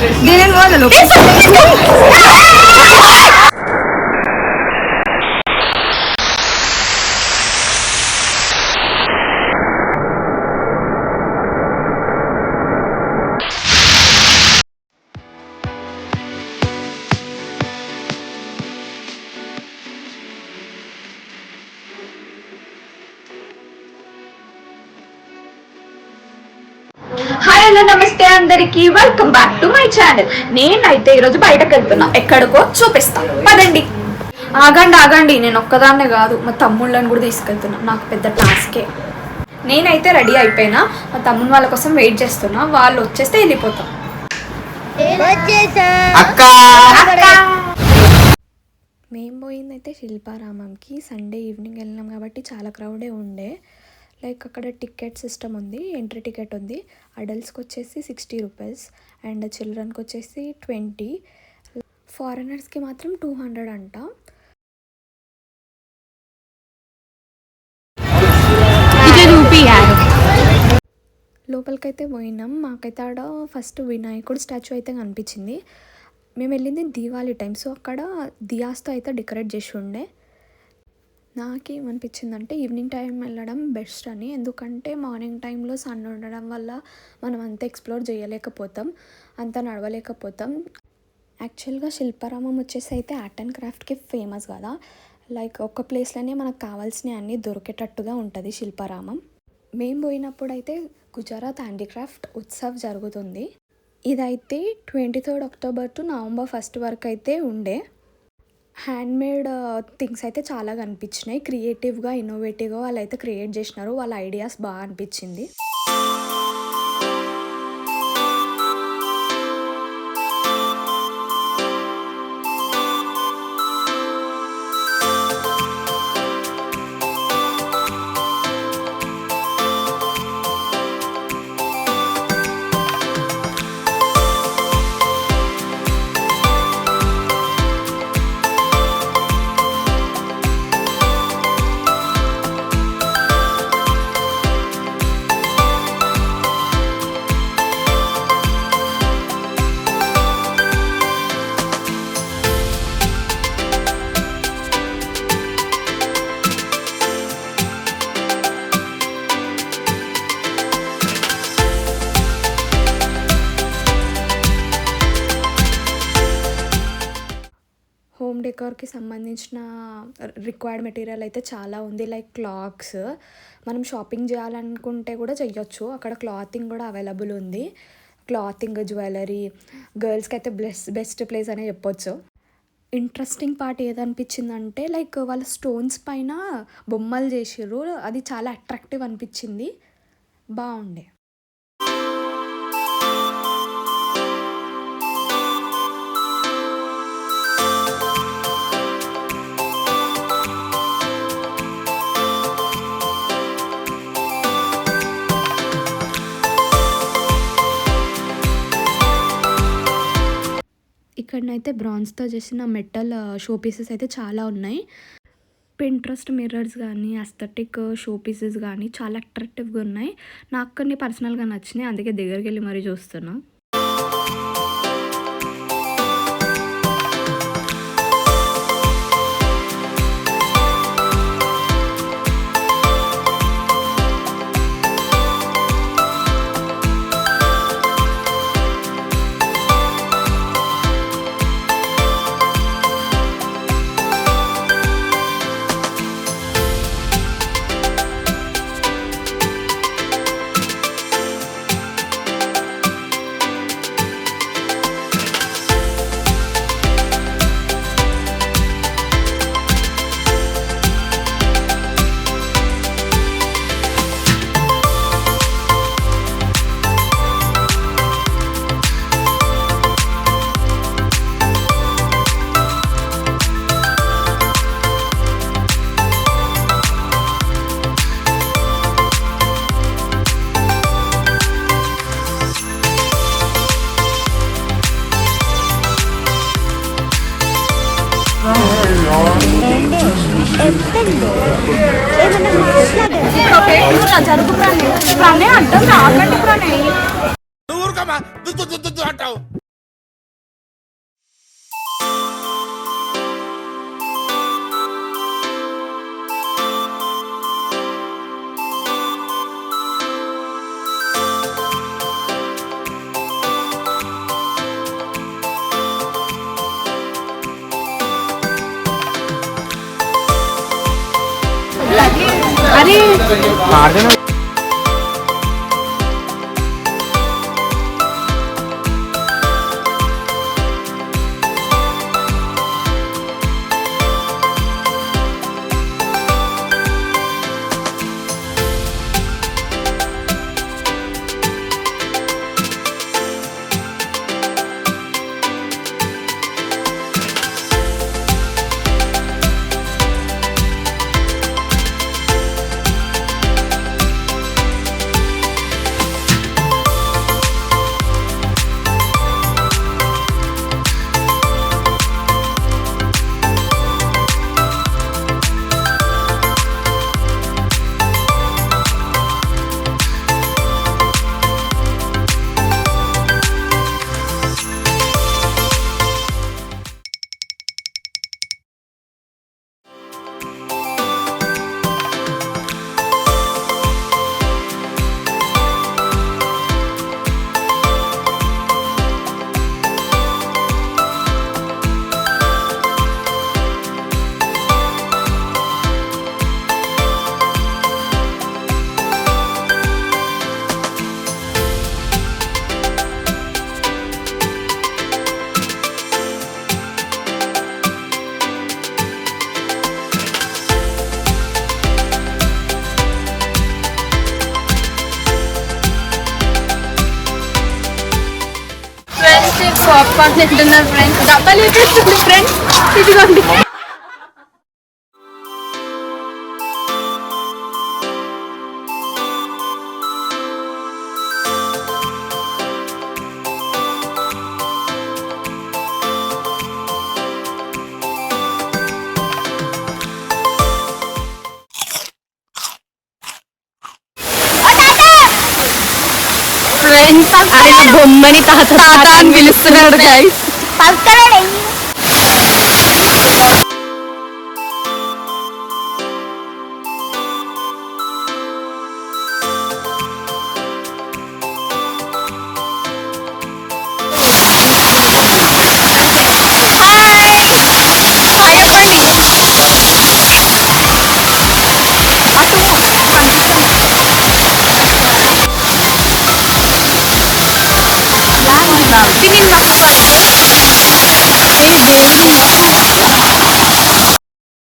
దీని వదలు. Hi hello నమస్తే అందరికి, welcome back to my channel. నేనైతే ఈరోజు బయటకు వెళ్తున్నా, ఎక్కడికో చూపిస్తాను పదండి. ఆగండి, నేను ఒక్కదాన్నే కాదు, మా తమ్ముళ్ళని కూడా తీసుకెళ్తున్నా. నాకు పెద్ద టాస్కే. నేనైతే రెడీ అయిపోయినా, మా తమ్ముని వాళ్ళ కోసం వెయిట్ చేస్తున్నా. వాళ్ళు వచ్చేస్తే వెళ్ళిపోతాం. మేము పోయిందైతే శిల్పారామంకి. సండే ఈవినింగ్ వెళ్ళినాం కాబట్టి చాలా క్రౌడే ఉండే. లైక్ అక్కడ టికెట్ సిస్టమ్ ఉంది, ఎంట్రీ టికెట్ ఉంది. అడల్ట్స్కి వచ్చేసి 60 రూపీస్ అండ్ చిల్డ్రన్కి వచ్చేసి 20. ఫారినర్స్కి మాత్రం 200 అంట. లోపలికైతే పోయినాం. మాకైతే ఆడ ఫస్ట్ వినాయకుడు స్టాచ్యూ అయితే కనిపించింది. మేము వెళ్ళింది దీవాళీ టైం, సో అక్కడ దియాస్తో అయితే డెకరేట్ చేసి ఉండే. నాకేమనిపించిందంటే ఈవినింగ్ టైం వెళ్ళడం బెస్ట్ అని. ఎందుకంటే మార్నింగ్ టైంలో సన్ ఉండడం వల్ల మనం అంత ఎక్స్ప్లోర్ చేయలేకపోతాం, అంత నడవలేకపోతాం. యాక్చువల్గా శిల్పారామం వచ్చేసి అయితే ఆర్ట్ అండ్ క్రాఫ్ట్కి ఫేమస్ కదా. లైక్ ఒక ప్లేస్లోనే మనకు కావాల్సినవి అన్నీ దొరికేటట్టుగా ఉంటుంది శిల్పారామం. మేము పోయినప్పుడు అయితే గుజరాత్ హ్యాండీక్రాఫ్ట్ ఉత్సవ్ జరుగుతుంది. ఇదైతే 23 అక్టోబర్ టు నవంబర్ 1 వరకు అయితే ఉండే. హ్యాండ్మేడ్ థింగ్స్ అయితే చాలా కనిపించినాయి. క్రియేటివ్గా ఇన్నోవేటివ్గా వాళ్ళు అయితే క్రియేట్ చేసినారు. వాళ్ళ ఐడియాస్ బాగా అనిపించింది. హోమ్ డెకార్కి సంబంధించిన రిక్వైర్డ్ మెటీరియల్ అయితే చాలా ఉంది. లైక్ క్లాక్స్, మనం షాపింగ్ చేయాలనుకుంటే కూడా చెయ్యొచ్చు. అక్కడ క్లాతింగ్ కూడా అవైలబుల్ ఉంది. క్లాతింగ్, జ్యువెలరీ, గర్ల్స్కి అయితే బెస్ట్ ప్లేస్ అనే చెప్పొచ్చు. ఇంట్రెస్టింగ్ పార్ట్ ఏదనిపించిందంటే లైక్ వాళ్ళ స్టోన్స్ పైన బొమ్మలు చేసిర్రు. అది చాలా అట్రాక్టివ్ అనిపించింది, బాగుండే. ఇక్కడనైతే బ్రాంజ్తో చేసిన మెటల్ షో పీసెస్ అయితే చాలా ఉన్నాయి. పింట్రెస్ట్ మిర్రర్స్ కానీ, అస్థెటిక్ షో పీసెస్ కానీ చాలా అట్రాక్టివ్గా ఉన్నాయి. నాకు కొన్ని పర్సనల్గా నచ్చినాయి, అందుకే దగ్గరికి వెళ్ళి మరీ చూస్తున్నా. జరుగు ప్రాణే అంటాం, నాకంటే ప్రాణే. అది పాప్కార్న్ తింటున్నారు ఫ్రెండ్స్. డబ్బాలు వేసేస్తుంది ఫ్రెండ్స్. ఇదిగోండి. ఫ్రెండ్స్ ఆయన బొమ్మని తాత తాత అని పిలుస్తున్నాడు గైస్.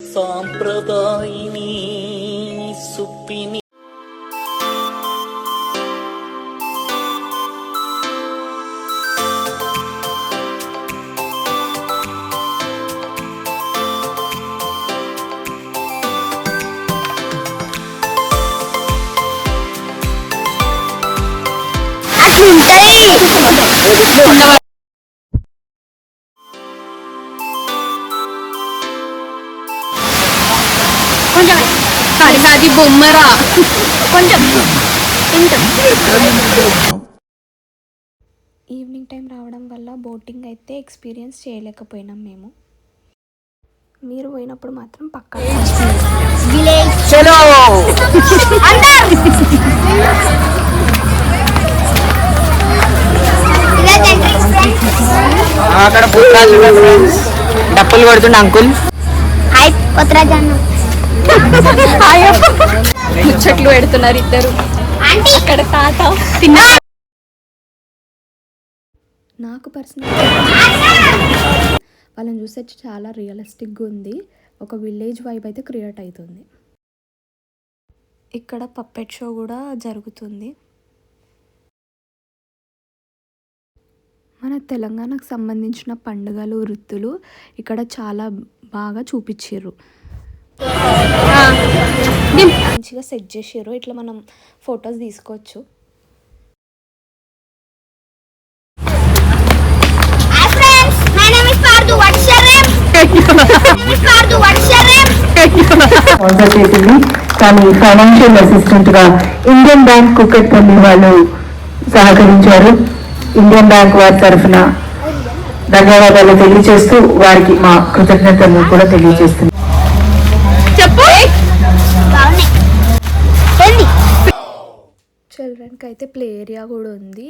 సాంప్రదాయిని సుప్పిని అది బొమ్మరా కొంచెం. ఈవినింగ్ టైం రావడం వల్ల బోటింగ్ అయితే ఎక్స్పీరియన్స్ చేయలేకపోయినాం మేము. మీరు పోయినప్పుడు మాత్రం పక్కా అక్కడ డప్పులు కొడుతుండ అంకుల్. ముచ్చట్లు పెడుతున్నారు ఇద్దరు. అక్కడ తాత తిన్నా. నాకు పర్సనల్ వాళ్ళని చూస్తే చాలా రియలిస్టిక్గా ఉంది. ఒక విలేజ్ వైబ్ అయితే క్రియేట్ అవుతుంది. ఇక్కడ పప్పెట్ షో కూడా జరుగుతుంది. మన తెలంగాణకు సంబంధించిన పండుగలు వృత్తులు ఇక్కడ చాలా బాగా చూపించారు. మంచిగా సెట్ చేసారు. ఇట్లా మనం ఫొటోస్ తీసుకోవచ్చు. కానీ ఫైనాన్షియల్ అసిస్టెంట్ గా ఇండియన్ బ్యాంక్ కుక్కట్పల్లి వాళ్ళు సహకరించారు. ఇండియన్ బ్యాంక్ వారి తరఫున ధన్యవాదాలు తెలియజేస్తూ వారికి మా కృతజ్ఞతలు కూడా తెలియజేస్తున్నాం. చిల్డ్రన్కి అయితే ప్లే ఏరియా కూడా ఉంది.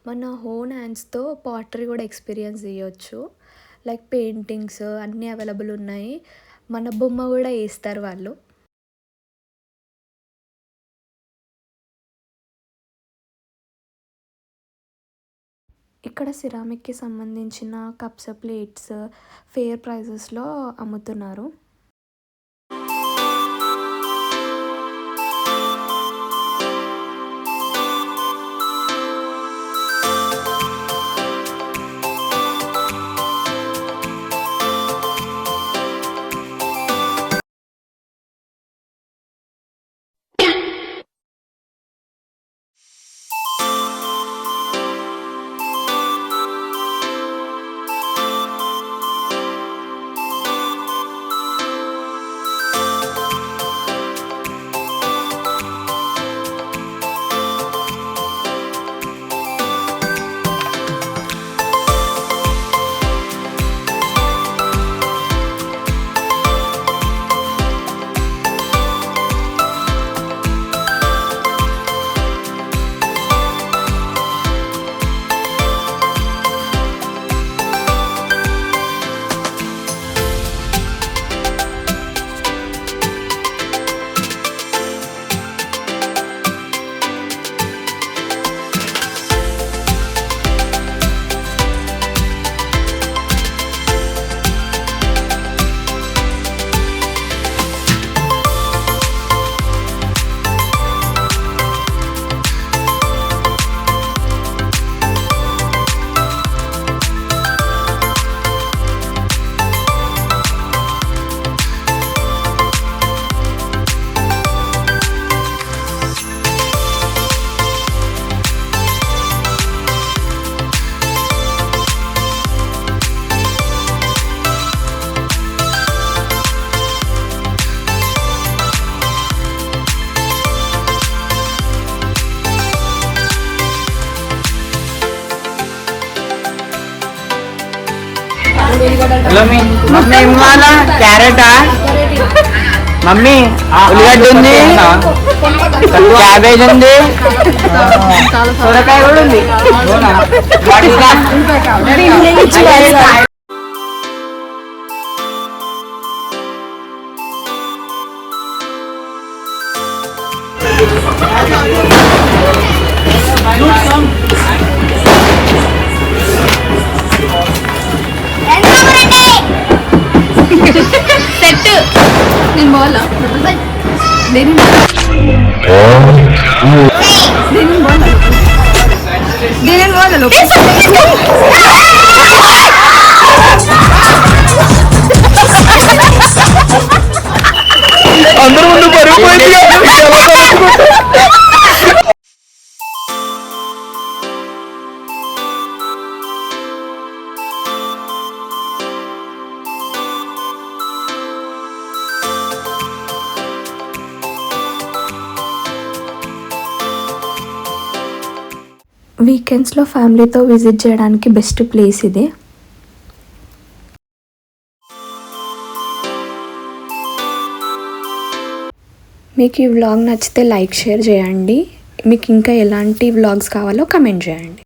మన ఓన్ హ్యాండ్స్తో పాటరీ కూడా ఎక్స్పీరియన్స్ చేయొచ్చు. లైక్ పెయింటింగ్స్ అన్నీ అవైలబుల్ ఉన్నాయి. మన బొమ్మ కూడా వేస్తారు వాళ్ళు. ఇక్కడ సిరామిక్కి సంబంధించిన కప్స్, ప్లేట్స్ ఫెయిర్ ప్రైజెస్లో అమ్ముతున్నారు. మమ్మీ ఇవ్వాలా క్యారెటా? మమ్మీ ఉల్లిగడ్డ ఉంది, క్యాబేజ్ ఉంది, సొరకాయ కూడా ఉంది. సెట్ నేను బాగా అందరూ ముందు పరుగుపోయింది. వీకెండ్స్లో ఫ్యామిలీతో విజిట్ చేయడానికి బెస్ట్ ప్లేస్ ఇది. మీకు ఈ వ్లాగ్ నచ్చితే లైక్, షేర్ చేయండి. మీకు ఇంకా ఎలాంటి వ్లాగ్స్ కావాలో కమెంట్ చేయండి.